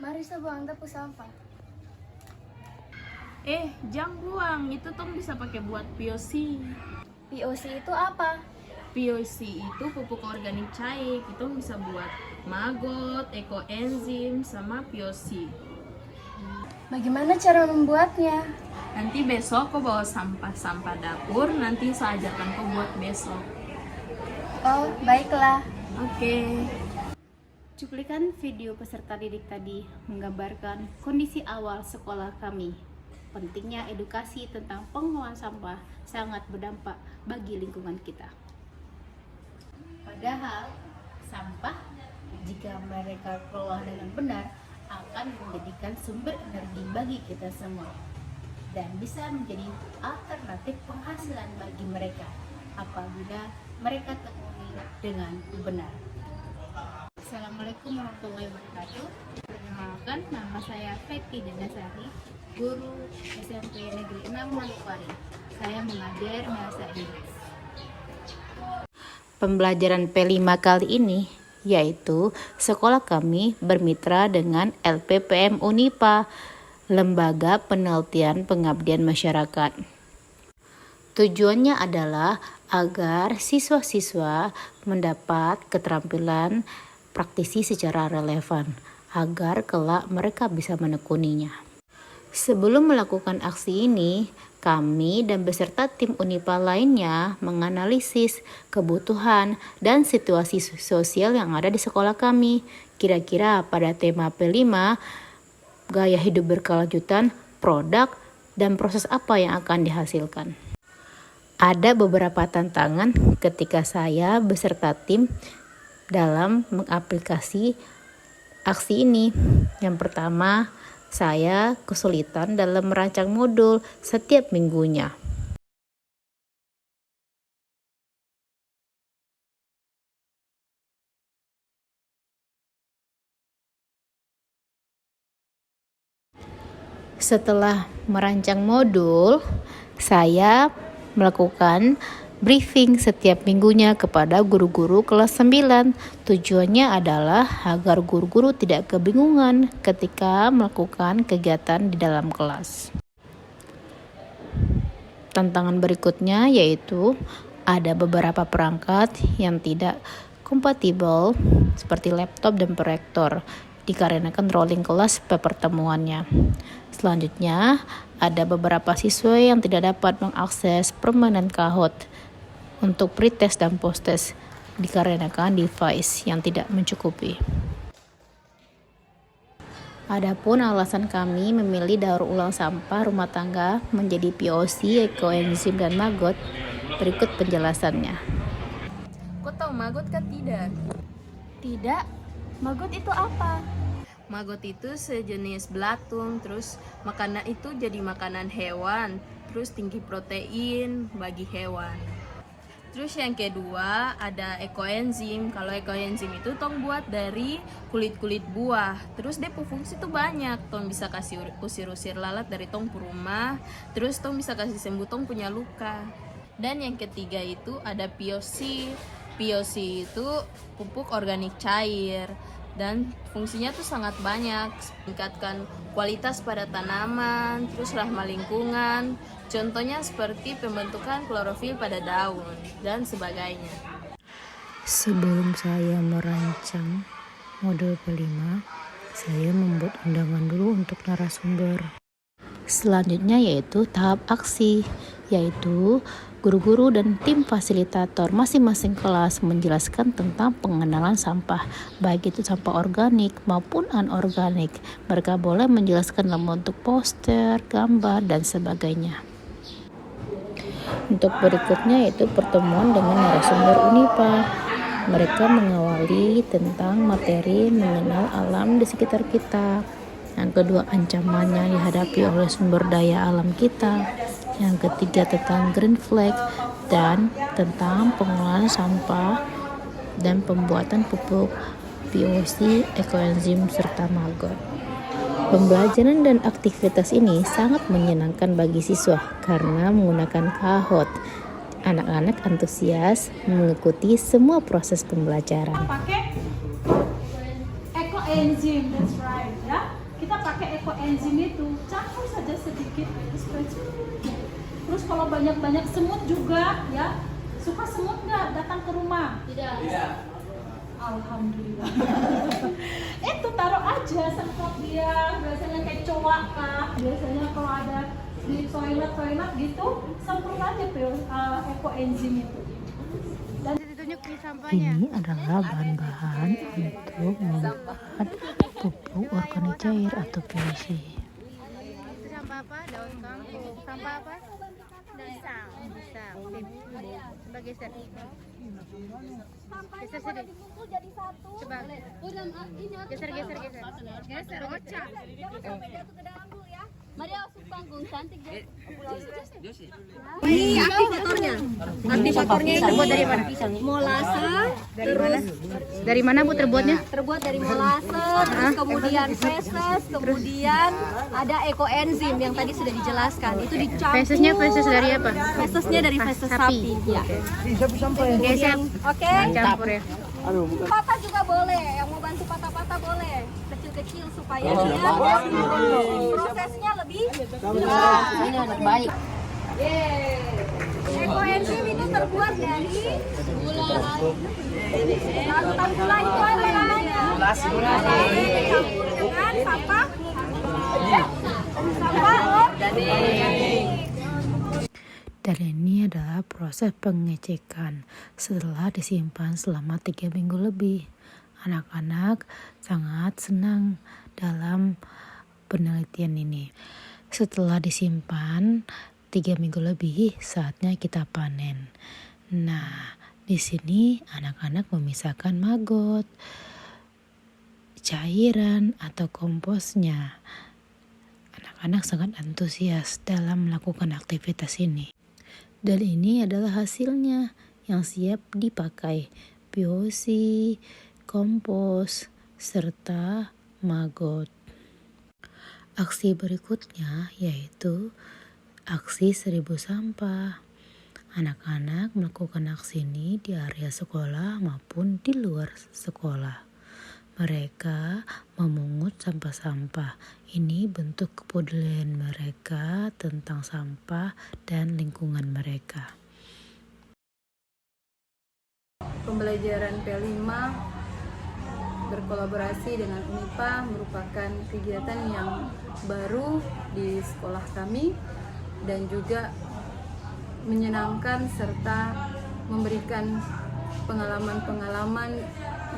Mari kita buang dapur sampah. Jangan buang, itu tong bisa pakai buat POC. POC itu apa? POC itu pupuk organik cair. Kita bisa buat maggot, ekoenzim, sama POC. Bagaimana cara membuatnya? Nanti besok kau bawa sampah dapur, nanti saya ajarkan kau buat besok. Oh, baiklah. Oke. Cuplikan video peserta didik tadi menggambarkan kondisi awal sekolah kami. Pentingnya edukasi tentang pengelolaan sampah sangat berdampak bagi lingkungan kita. Padahal sampah jika mereka kelola dengan benar akan menjadikan sumber energi bagi kita semua dan bisa menjadi alternatif penghasilan bagi mereka apabila mereka terpenuhi dengan benar. Assalamualaikum warahmatullahi wabarakatuh. Perkenalkan, nama saya Fethi Dinasari, guru SMP Negeri 6 Manokwari. Saya mengajar bahasa Inggris. Pembelajaran P5 kali ini yaitu sekolah kami bermitra dengan LPPM Unipa, Lembaga Penelitian Pengabdian Masyarakat. Tujuannya adalah agar siswa-siswa mendapat keterampilan praktisi secara relevan agar kelak mereka bisa menekuninya. Sebelum melakukan aksi ini, kami dan beserta tim Unipa lainnya menganalisis kebutuhan dan situasi sosial yang ada di sekolah kami. Kira-kira pada tema P5, gaya hidup berkelanjutan, produk, dan proses apa yang akan dihasilkan. Ada beberapa tantangan ketika saya beserta tim dalam mengaplikasi aksi ini. Yang pertama, saya kesulitan dalam merancang modul setiap minggunya. Setelah merancang modul, saya melakukan briefing setiap minggunya kepada guru-guru kelas 9. Tujuannya adalah agar guru-guru tidak kebingungan ketika melakukan kegiatan di dalam kelas. Tantangan berikutnya yaitu ada beberapa perangkat yang tidak kompatibel seperti laptop dan proyektor dikarenakan rolling kelas pertemuannya. Selanjutnya, ada beberapa siswa yang tidak dapat mengakses permainan Kahoot untuk pretest dan posttest dikarenakan device yang tidak mencukupi. Adapun alasan kami memilih daur ulang sampah rumah tangga menjadi POC, ekoenzim, dan maggot, berikut penjelasannya. Kau tahu maggot kan tidak? Tidak. Maggot itu apa? Maggot itu sejenis belatung, terus makanan itu jadi makanan hewan, terus tinggi protein bagi hewan. Terus yang kedua ada ekoenzim. Kalau ekoenzim itu tong buat dari kulit-kulit buah. Terus dia fungsi tuh banyak. Tong bisa kasih usir-usir lalat dari tong rumah. Terus tong bisa kasih sembuh tong punya luka. Dan yang ketiga itu ada POC. POC itu pupuk organik cair. Dan fungsinya tuh sangat banyak, meningkatkan kualitas pada tanaman, terus ramah lingkungan, contohnya seperti pembentukan klorofil pada daun, dan sebagainya. Sebelum saya merancang modul P5, saya membuat undangan dulu untuk narasumber. Selanjutnya yaitu tahap aksi, yaitu guru-guru dan tim fasilitator masing-masing kelas menjelaskan tentang pengenalan sampah, baik itu sampah organik maupun anorganik. Mereka boleh menjelaskan dalam bentuk poster, gambar, dan sebagainya. Untuk berikutnya yaitu pertemuan dengan narasumber Unipa. Mereka mengawali tentang materi mengenal alam di sekitar kita. Yang kedua, ancaman yang dihadapi oleh sumber daya alam kita. Yang ketiga, tentang green flag dan tentang pengelolaan sampah dan pembuatan pupuk POC, ekoenzim, serta maggot. Pembelajaran dan aktivitas ini sangat menyenangkan bagi siswa karena menggunakan Kahoot. Anak-anak antusias mengikuti semua proses pembelajaran. Pakai ekoenzim, that's right, ya. ekoenzim itu campur saja sedikit terus kalau banyak semut juga ya, suka semut nggak datang ke rumah? Tidak. Alhamdulillah. Itu taruh aja semprot dia, biasanya kayak coak kah, biasanya kalau ada di toilet gitu semprot aja ekoenzim itu. Dan Ini adalah bahan-bahan untuk membuat pupuk organik cair atau POC. Itu sampah apa? Daun kangkung. Sampah apa? Pisang. Coba geser. Geser sedikit. Coba. Geser. Geser. Ocak. Mari masuk panggung cantik deh. Ini aktivatornya. Aktivatornya ini terbuat dari mana? Molase, Dari mana Bu terbuatnya? terbuat dari molase, terus kemudian feses, kemudian ada ekoenzim yang tadi sudah dijelaskan. Itu dicampur. Fesesnya feses dari apa? Fesesnya dari feses sapi. Ya. Geser. Oke. Campur ya. Patah juga boleh, yang mau bantu patah-patah boleh, kecil-kecil supaya dia prosesnya lebih Ini anak baik. ekoenzim itu terbuat dari larutan gula itu apa namanya? Gula dicampur dengan sampah organik. Dan ini adalah proses pengecekan setelah disimpan selama 3 minggu lebih. Anak-anak sangat senang dalam penelitian ini. Setelah disimpan 3 minggu lebih, saatnya kita panen. Nah, di sini anak-anak memisahkan maggot, cairan atau komposnya. Anak-anak sangat antusias dalam melakukan aktivitas ini. Dan ini adalah hasilnya yang siap dipakai, POC, kompos, serta maggot. Aksi berikutnya yaitu aksi 1000 sampah. Anak-anak melakukan aksi ini di area sekolah maupun di luar sekolah. Mereka memungut sampah-sampah. Ini bentuk kepedulian mereka tentang sampah dan lingkungan mereka. Pembelajaran P5 berkolaborasi dengan UNIPA merupakan kegiatan yang baru di sekolah kami dan juga menyenangkan serta memberikan pengalaman-pengalaman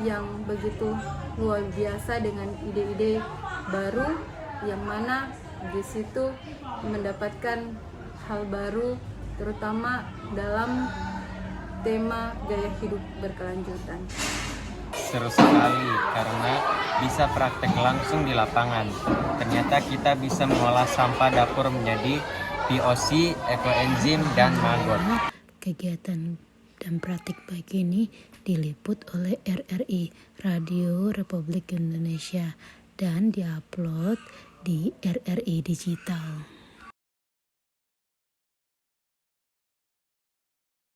yang begitu luar biasa dengan ide-ide baru yang mana di situ mendapatkan hal baru terutama dalam tema gaya hidup berkelanjutan. Seru sekali karena bisa praktek langsung di lapangan. Ternyata kita bisa mengolah sampah dapur menjadi POC, ekoenzim, dan maggot. Kegiatan dan praktik baik ini diliput oleh RRI, Radio Republik Indonesia, dan diupload di RRI Digital.